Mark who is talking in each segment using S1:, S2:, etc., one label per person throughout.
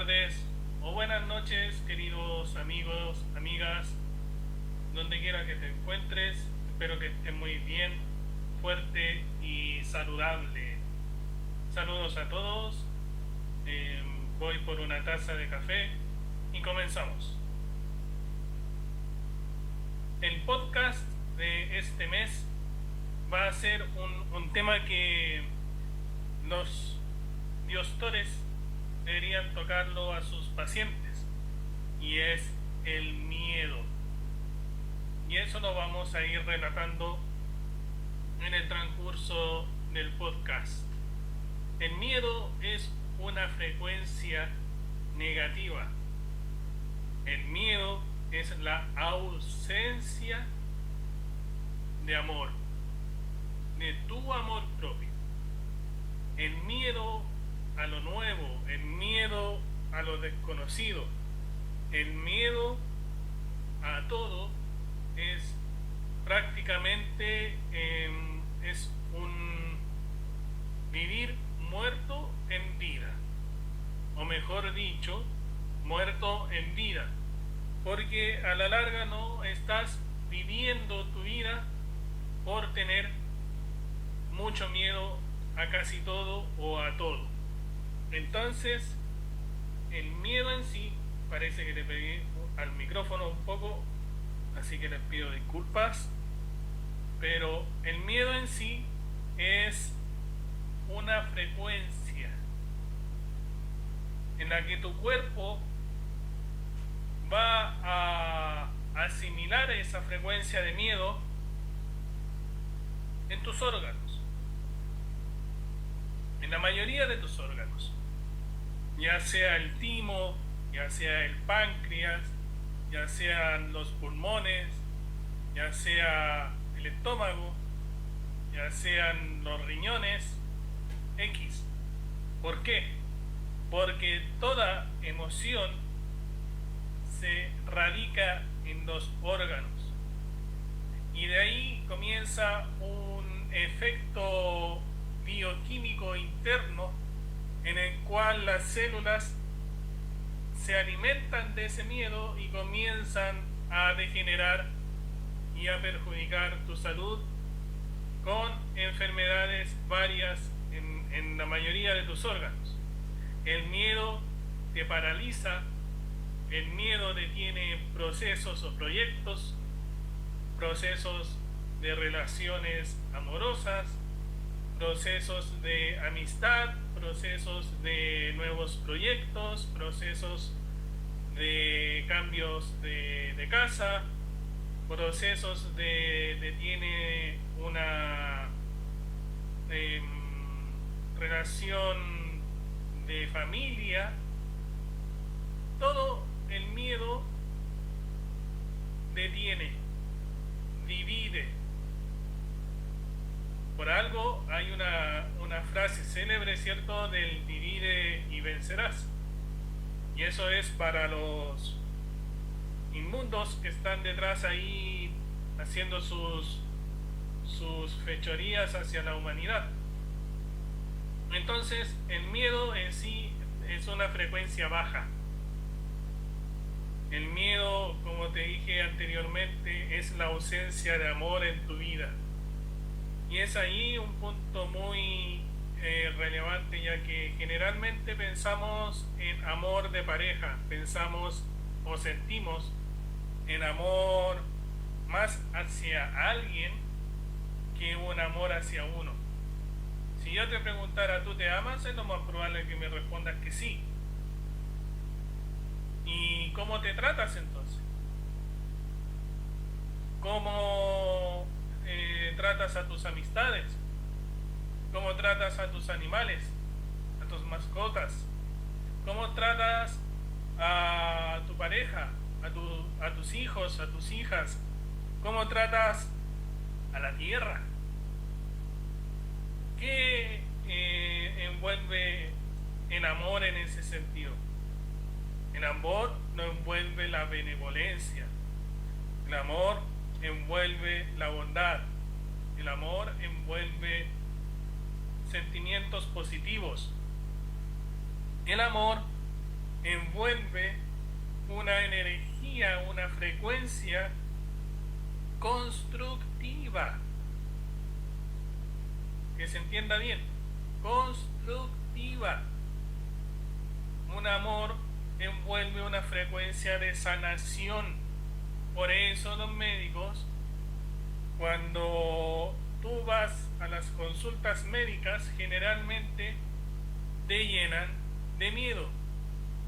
S1: tardes o buenas noches, queridos amigos, amigas, donde quiera que te encuentres. Espero que estés muy bien, fuerte y saludable. Saludos a todos. Voy por una taza de café y comenzamos. El podcast de este mes va a ser un tema que los diostores deberían tocarlo a sus pacientes, y es el miedo. Y eso lo vamos a ir relatando en el transcurso del podcast. El miedo es una frecuencia negativa. El miedo es la ausencia de amor, de tu amor propio. El miedo a lo nuevo, el miedo a lo desconocido, el miedo a todo es prácticamente es un vivir muerto en vida, o mejor dicho, muerto en vida, porque a la larga no estás viviendo tu vida por tener mucho miedo a casi todo o a todo. Entonces, el miedo en sí, parece que le pegué al micrófono un poco, así que les pido disculpas, pero el miedo en sí es una frecuencia en la que tu cuerpo va a asimilar esa frecuencia de miedo en tus órganos, en la mayoría de tus órganos, ya sea el timo, ya sea el páncreas, ya sean los pulmones, ya sea el estómago, ya sean los riñones, X. ¿Por qué? Porque toda emoción se radica en los órganos, y de ahí comienza un efecto bioquímico interno en el cual las células se alimentan de ese miedo y comienzan a degenerar y a perjudicar tu salud con enfermedades varias en la mayoría de tus órganos. El miedo te paraliza, el miedo detiene procesos o proyectos, procesos de relaciones amorosas, procesos de amistad, procesos de nuevos proyectos, procesos de cambios de casa, procesos detiene una relación de familia. Todo el miedo detiene, divide. Por algo hay una frase célebre, ¿cierto?, del divide y vencerás. Y eso es para los inmundos que están detrás ahí haciendo sus fechorías hacia la humanidad. Entonces, el miedo en sí es una frecuencia baja. El miedo, como te dije anteriormente, es la ausencia de amor en tu vida. Y es ahí un punto muy relevante, ya que generalmente pensamos en amor de pareja, pensamos o sentimos en amor más hacia alguien que un amor hacia uno. Si yo te preguntara, ¿tú te amas?, es lo más probable que me respondas que sí. ¿Y cómo te tratas entonces? ¿Cómo tratas a tus amistades? ¿Cómo tratas a tus animales, a tus mascotas? ¿Cómo tratas a tu pareja, a tus hijos, a tus hijas? ¿Cómo tratas a la tierra? ¿Qué envuelve el amor en ese sentido? El amor no envuelve la benevolencia. El amor envuelve la bondad. El amor envuelve sentimientos positivos. El amor envuelve una energía, una frecuencia constructiva. Que se entienda bien, constructiva. Un amor envuelve una frecuencia de sanación. Por eso los médicos, cuando tú vas a las consultas médicas, generalmente te llenan de miedo.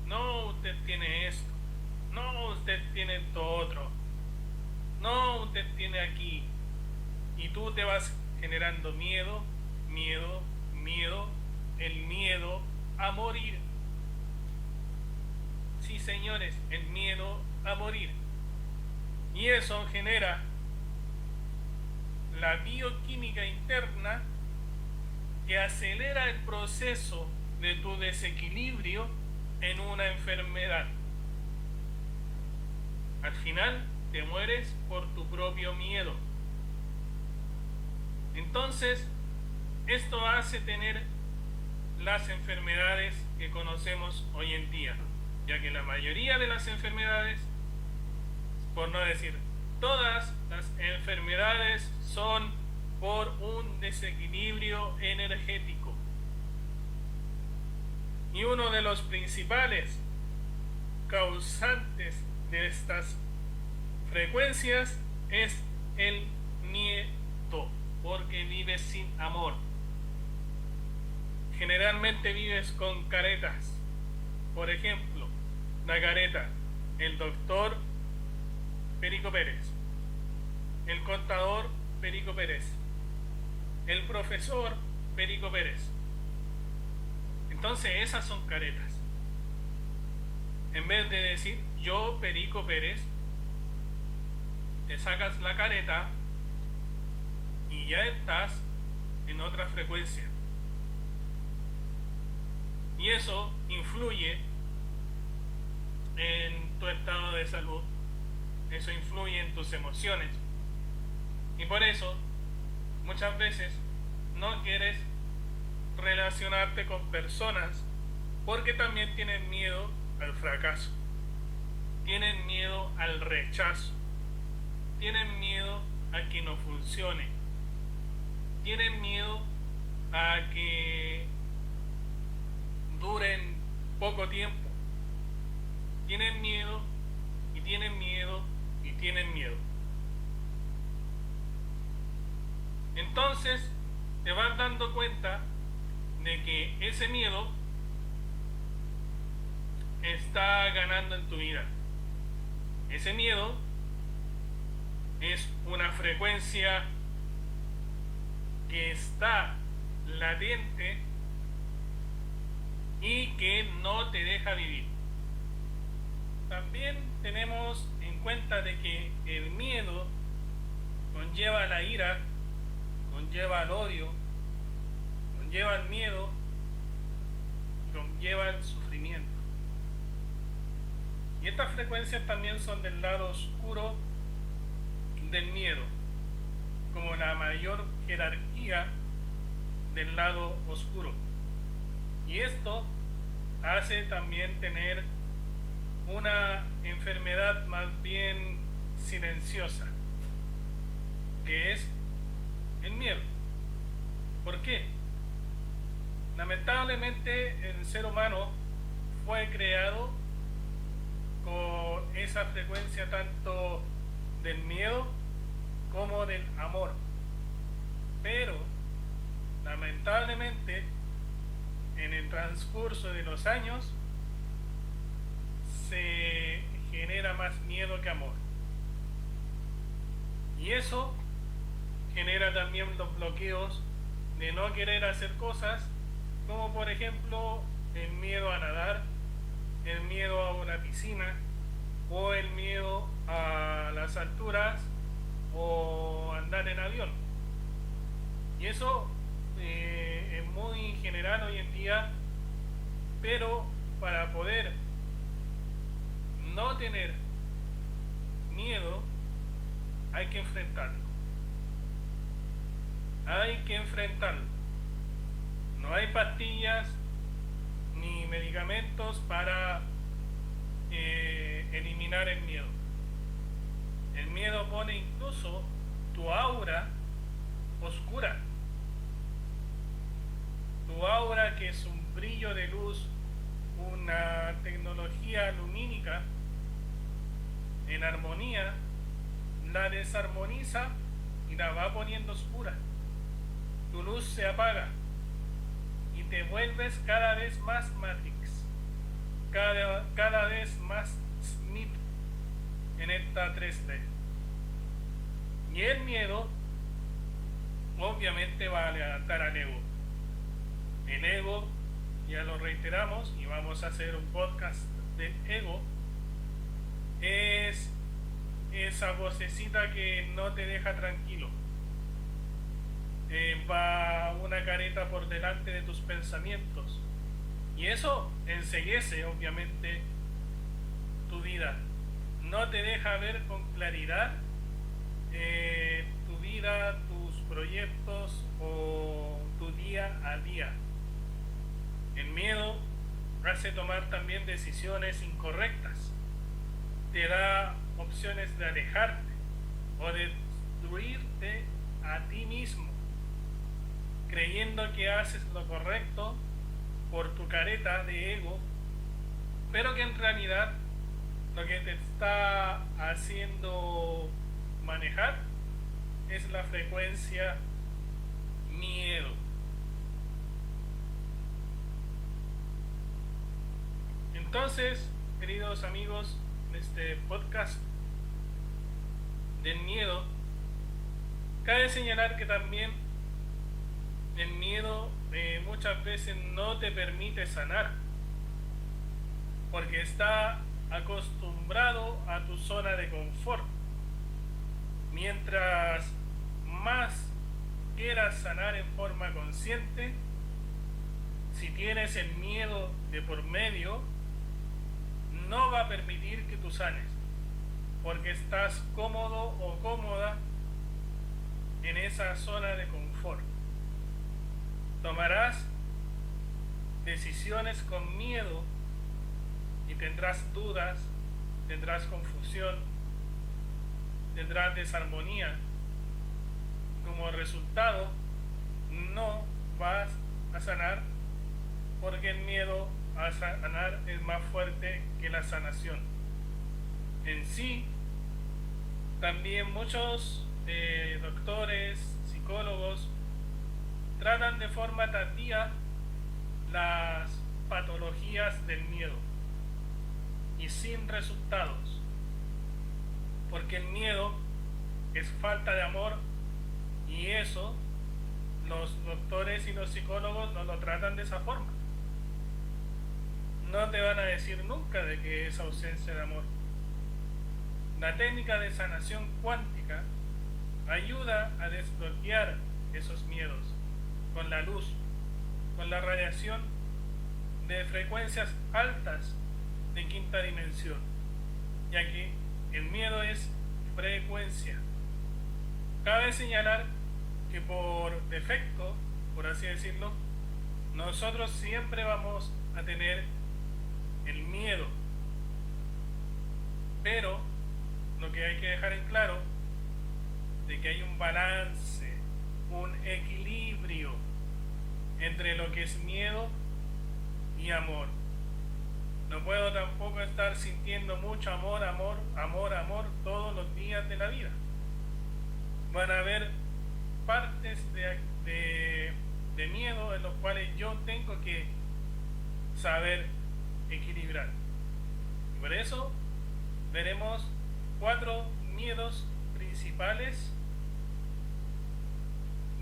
S1: No, usted tiene esto. No, usted tiene esto otro. No, usted tiene aquí. Y tú te vas generando miedo, miedo, miedo, el miedo a morir. Sí, señores, el miedo a morir. Y eso genera la bioquímica interna que acelera el proceso de tu desequilibrio en una enfermedad. Al final te mueres por tu propio miedo. Entonces, esto hace tener las enfermedades que conocemos hoy en día, ya que la mayoría de las enfermedades, por no decir todas las enfermedades, son por un desequilibrio energético. Y uno de los principales causantes de estas frecuencias es el miedo, porque vives sin amor. Generalmente vives con caretas. Por ejemplo, la careta: el doctor Perico Pérez, el contador Perico Pérez, el profesor Perico Pérez. Entonces esas son caretas. En vez de decir yo Perico Pérez, te sacas la careta y ya estás en otra frecuencia. Y eso influye en tu estado de salud, eso influye en tus emociones. Y por eso muchas veces no quieres relacionarte con personas, porque también tienen miedo al fracaso, tienen miedo al rechazo, tienen miedo a que no funcione, tienen miedo a que duren poco tiempo, tienen miedo y tienen miedo y tienen miedo. Entonces te vas dando cuenta de que ese miedo está ganando en tu vida. Ese miedo es una frecuencia que está latente y que no te deja vivir. También tenemos en cuenta de que el miedo conlleva la ira, conlleva el odio, conlleva el miedo, conlleva el sufrimiento. Y estas frecuencias también son del lado oscuro del miedo, como la mayor jerarquía del lado oscuro. Y esto hace también tener una enfermedad más bien silenciosa, que es el miedo. ¿Por qué? Lamentablemente el ser humano fue creado con esa frecuencia tanto del miedo como del amor, pero lamentablemente en el transcurso de los años se genera más miedo que amor, y eso genera también los bloqueos de no querer hacer cosas, como por ejemplo el miedo a nadar, el miedo a una piscina, o el miedo a las alturas, o andar en avión. Y eso es muy general hoy en día, pero para poder no tener miedo hay que enfrentarlo. Hay que enfrentarlo. No hay pastillas ni medicamentos para eliminar el miedo. El miedo pone incluso tu aura oscura. Tu aura, que es un brillo de luz, una tecnología lumínica en armonía, la desarmoniza y la va poniendo oscura. Tu luz se apaga y te vuelves cada vez más Matrix, cada vez más Smith en esta 3D. Y el miedo obviamente va a levantar al ego. El ego, ya lo reiteramos y vamos a hacer un podcast del ego, es esa vocecita que no te deja tranquilo. Va una careta por delante de tus pensamientos y eso enceguece obviamente tu vida, no te deja ver con claridad tu vida, tus proyectos o tu día a día. El miedo hace tomar también decisiones incorrectas, te da opciones de alejarte o de destruirte a ti mismo, creyendo que haces lo correcto por tu careta de ego, pero que en realidad lo que te está haciendo manejar es la frecuencia miedo. Entonces, queridos amigos, en este podcast del miedo, cabe señalar que también el miedo muchas veces no te permite sanar, porque está acostumbrado a tu zona de confort. Mientras más quieras sanar en forma consciente, si tienes el miedo de por medio, no va a permitir que tú sanes, porque estás cómodo o cómoda en esa zona de confort. Tomarás decisiones con miedo y tendrás dudas, tendrás confusión, tendrás desarmonía. Como resultado, no vas a sanar, porque el miedo a sanar es más fuerte que la sanación. En sí, también muchos doctores, psicólogos, tratan de forma tardía las patologías del miedo y sin resultados, porque el miedo es falta de amor, y eso los doctores y los psicólogos no lo tratan de esa forma. No te van a decir nunca de que es ausencia de amor. La técnica de sanación cuántica ayuda a desbloquear esos miedos con la luz, con la radiación de frecuencias altas de quinta dimensión, ya que el miedo es frecuencia. Cabe señalar que por defecto, por así decirlo, nosotros siempre vamos a tener el miedo, pero lo que hay que dejar en claro de que hay un balance, un equilibrio entre lo que es miedo y amor. No puedo tampoco estar sintiendo mucho amor todos los días de la vida. Van a haber partes de miedo en los cuales yo tengo que saber equilibrar. Y por eso veremos 4 miedos principales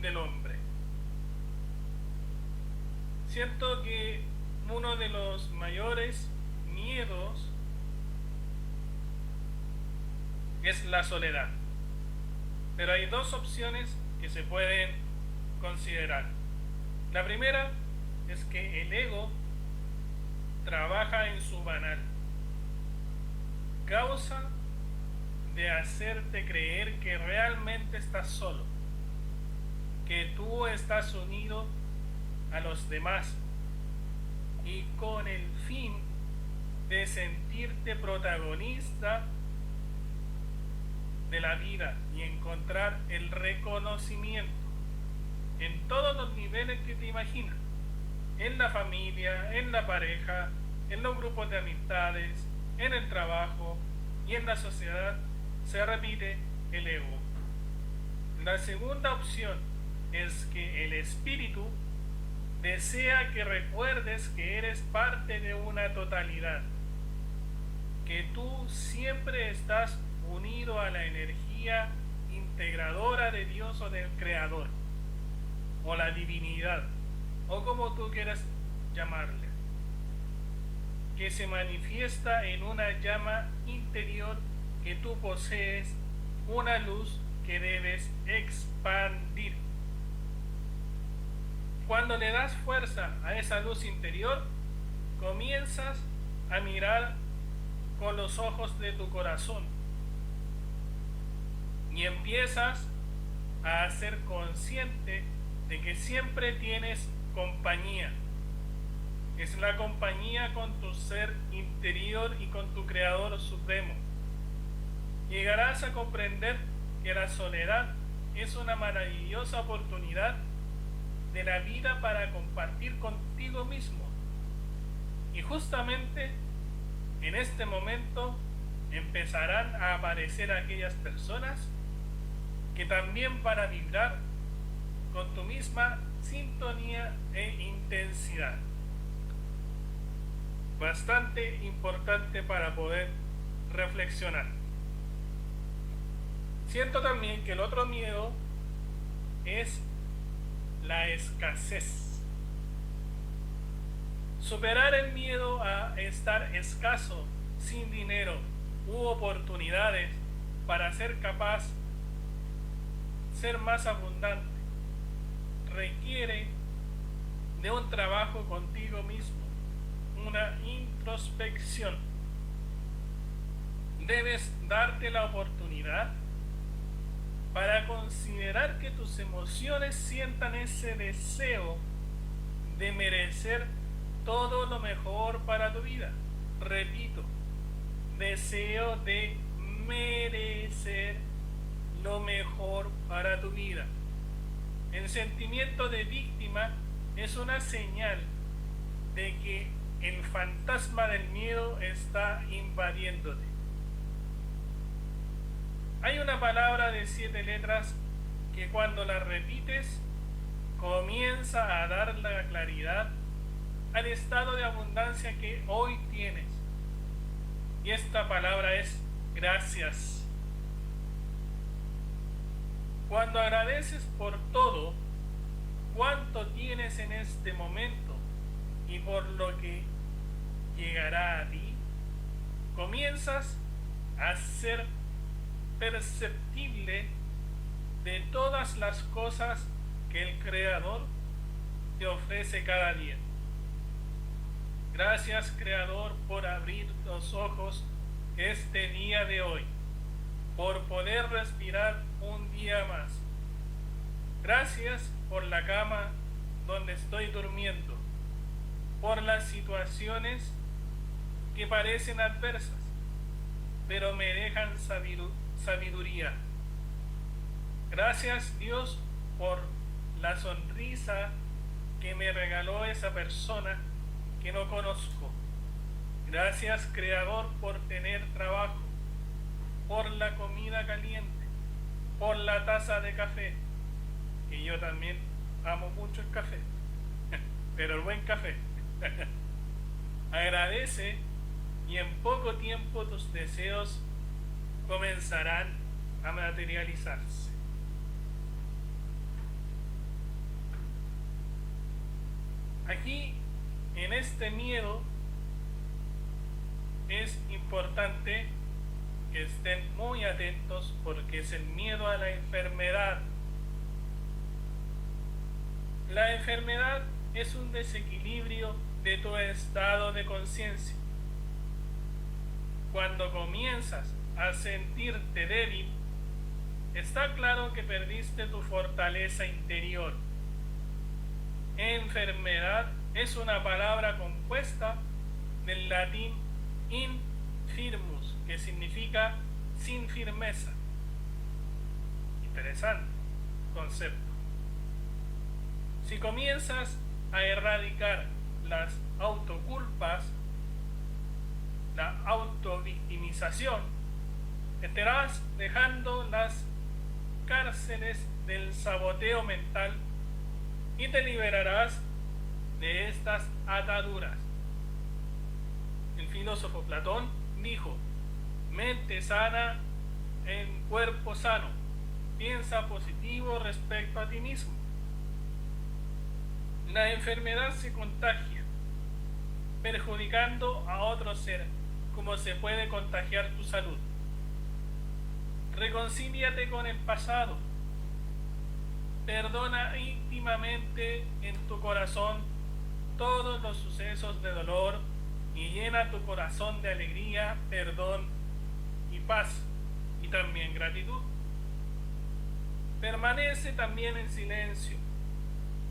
S1: del hombre. Siento que uno de los mayores miedos es la soledad, pero hay 2 opciones que se pueden considerar. La primera es que el ego trabaja en su banal, causa de hacerte creer que realmente estás solo, que tú estás unido a los demás, y con el fin de sentirte protagonista de la vida y encontrar el reconocimiento en todos los niveles que te imaginas, en la familia, en la pareja, en los grupos de amistades, en el trabajo y en la sociedad. Se repite el ego. La segunda opción es que el espíritu desea que recuerdes que eres parte de una totalidad, que tú siempre estás unido a la energía integradora de Dios o del Creador, o la divinidad, o como tú quieras llamarle, que se manifiesta en una llama interior que tú posees, una luz que debes expandir. Cuando le das fuerza a esa luz interior, comienzas a mirar con los ojos de tu corazón y empiezas a ser consciente de que siempre tienes compañía. Es la compañía con tu ser interior y con tu Creador Supremo. Llegarás a comprender que la soledad es una maravillosa oportunidad de la vida para compartir contigo mismo. Y justamente en este momento empezarán a aparecer aquellas personas que también van a vibrar con tu misma sintonía e intensidad. Bastante importante para poder reflexionar. Siento también que el otro miedo es la escasez. Superar el miedo a estar escaso, sin dinero u oportunidades para ser capaz, ser más abundante, requiere de un trabajo contigo mismo, una introspección. Debes darte la oportunidad para considerar que tus emociones sientan ese deseo de merecer todo lo mejor para tu vida. Repito, deseo de merecer lo mejor para tu vida. El sentimiento de víctima es una señal de que el fantasma del miedo está invadiéndote. Hay una palabra de 7 letras que cuando la repites comienza a dar la claridad al estado de abundancia que hoy tienes. Y esta palabra es gracias. Cuando agradeces por todo cuanto tienes en este momento y por lo que llegará a ti, comienzas a ser perceptible de todas las cosas que el Creador te ofrece cada día. Gracias, Creador, por abrir los ojos este día de hoy, por poder respirar un día más. Gracias por la cama donde estoy durmiendo, por las situaciones que parecen adversas, pero me dejan sabiduría. Gracias, Dios, por la sonrisa que me regaló esa persona que no conozco. Gracias, Creador, por tener trabajo, por la comida caliente, por la taza de café, que yo también amo mucho el café, pero el buen café. Agradece y en poco tiempo tus deseos comenzarán a materializarse. Aquí, en este miedo, es importante que estén muy atentos porque es el miedo a la enfermedad. La enfermedad es un desequilibrio de tu estado de conciencia. Cuando comienzas a sentirte débil, está claro que perdiste tu fortaleza interior. Enfermedad es una palabra compuesta del latín infirmus, que significa sin firmeza. Interesante concepto. Si comienzas a erradicar las autoculpas, la autovictimización, estarás dejando las cárceles del saboteo mental y te liberarás de estas ataduras. El filósofo Platón dijo: mente sana en cuerpo sano, piensa positivo respecto a ti mismo. La enfermedad se contagia, perjudicando a otro ser, como se puede contagiar tu salud. Reconcíliate con el pasado. Perdona íntimamente en tu corazón todos los sucesos de dolor y llena tu corazón de alegría, perdón y paz, y también gratitud. Permanece también en silencio,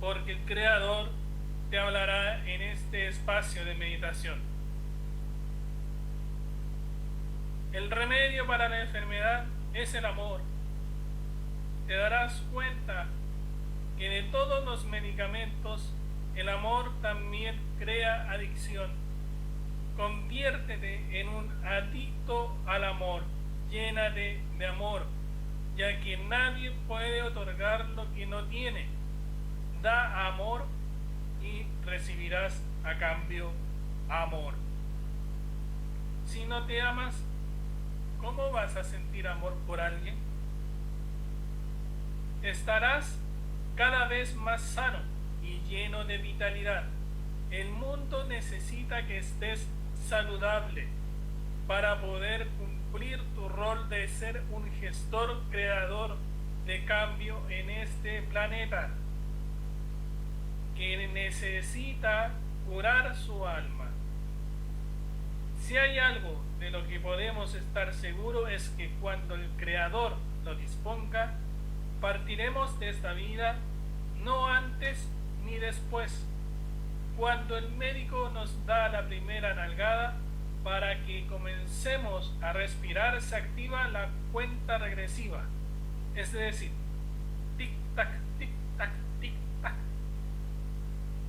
S1: porque el Creador te hablará en este espacio de meditación. El remedio para la enfermedad es el amor. Te darás cuenta que de todos los medicamentos, el amor también crea adicción. Conviértete en un adicto al amor. Llénate de amor, ya que nadie puede otorgar lo que no tiene. Da amor y recibirás a cambio amor. Si no te amas, ¿cómo vas a sentir amor por alguien? Estarás cada vez más sano y lleno de vitalidad. El mundo necesita que estés saludable para poder cumplir tu rol de ser un gestor creador de cambio en este planeta, que necesita curar su alma. Si hay algo de lo que podemos estar seguros es que cuando el Creador lo disponga, partiremos de esta vida no antes ni después, cuando el médico nos da la primera nalgada para que comencemos a respirar, se activa la cuenta regresiva, es decir, tic-tac, tic-tac, tic-tac,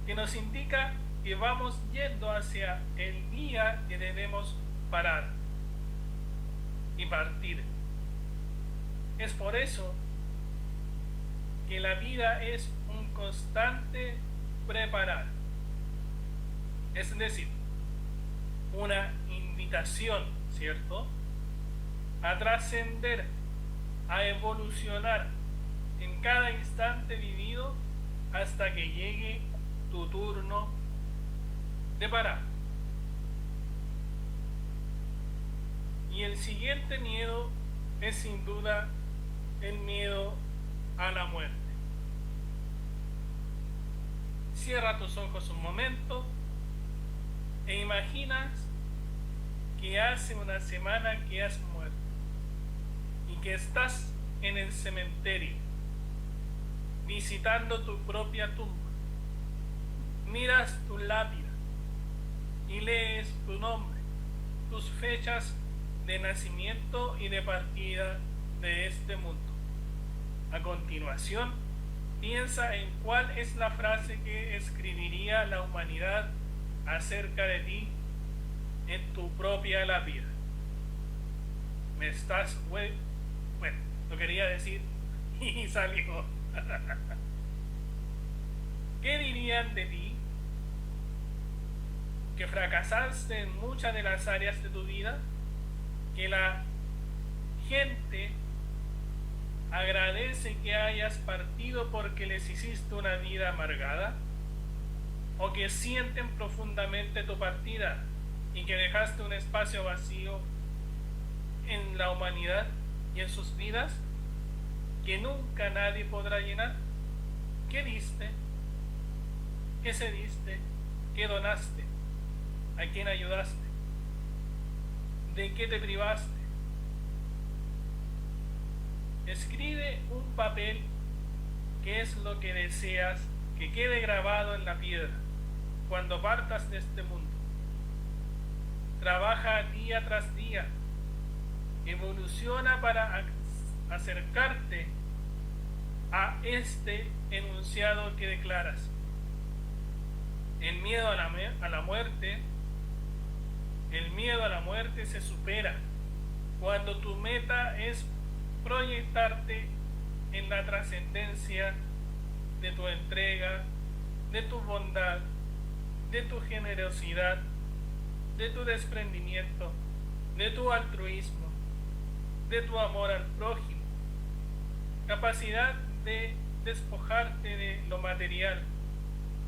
S1: que nos indica que vamos yendo hacia el día que debemos parar y partir. Es por eso que la vida es un constante preparar, es decir, una invitación, ¿cierto?, a trascender, a evolucionar en cada instante vivido hasta que llegue tu turno de parar. Y el siguiente miedo es sin duda el miedo a la muerte. Cierra tus ojos un momento e imaginas que hace una semana que has muerto y que estás en el cementerio visitando tu propia tumba. Miras tu lápida y lees tu nombre, tus fechas de nacimiento y de partida de este mundo. A continuación, piensa en cuál es la frase que escribiría la humanidad acerca de ti en tu propia lápida. Bueno, lo quería decir y salió. ¿Qué dirían de ti? Que fracasaste en muchas de las áreas de tu vida, que la gente agradece que hayas partido porque les hiciste una vida amargada, o que sienten profundamente tu partida y que dejaste un espacio vacío en la humanidad y en sus vidas que nunca nadie podrá llenar. ¿Qué diste? ¿Qué cediste? ¿Qué donaste? ¿A quién ayudaste? ¿De qué te privaste? Escribe un papel qué es lo que deseas que quede grabado en la piedra cuando partas de este mundo. trabaja día tras día, evoluciona para acercarte a este enunciado que declaras. El miedo a la muerte, el miedo a la muerte se supera cuando tu meta es proyectarte en la trascendencia de tu entrega, de tu bondad, de tu generosidad, de tu desprendimiento, de tu altruismo, de tu amor al prójimo, capacidad de despojarte de lo material,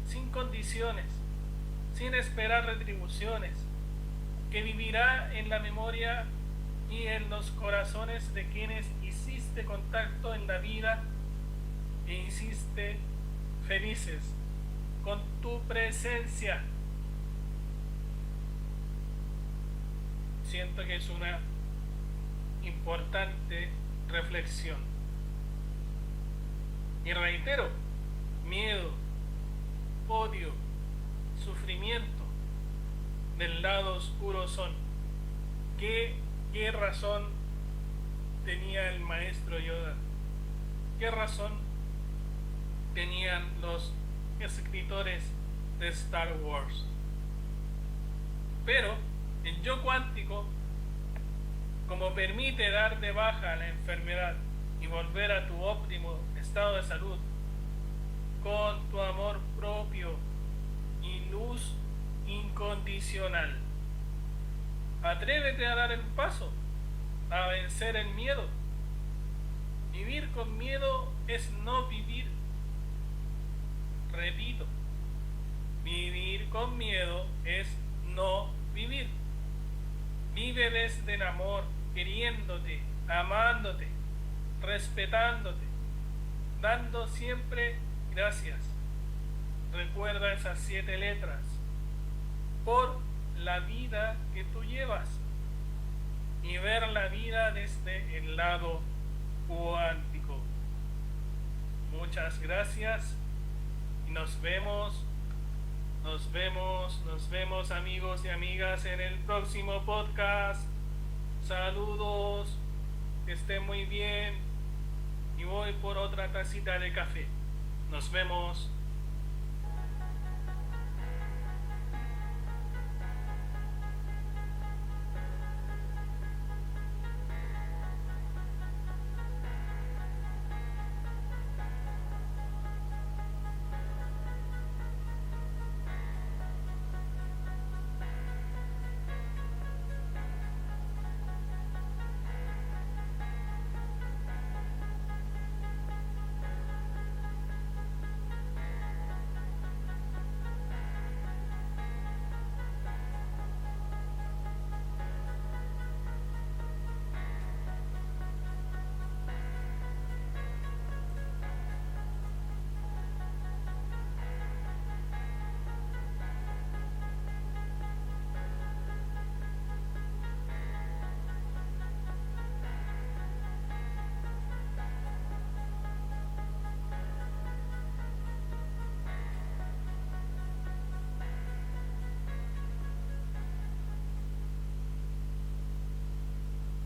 S1: sin condiciones, sin esperar retribuciones, que vivirá en la memoria y en los corazones de quienes hiciste contacto en la vida e hiciste felices con tu presencia. Siento que es una importante reflexión. Y reitero, miedo, odio, sufrimiento del lado oscuro son. ¿Qué razón tenía el maestro Yoda? ¿Qué razón tenían los escritores de Star Wars? Pero el yo cuántico, como permite dar de baja la enfermedad y volver a tu óptimo estado de salud, con tu amor propio y luz incondicional, atrévete a dar el paso, a vencer el miedo. Vivir con miedo es no vivir. Repito, vivir con miedo es no vivir. Vive desde el amor, queriéndote, amándote, respetándote, dando siempre gracias. Recuerda esas 7 letras por la vida que tú llevas y ver la vida desde el lado cuántico. Muchas gracias y nos vemos amigos y amigas en el próximo podcast. Saludos, que estén muy bien y voy por otra tacita de café. Nos vemos.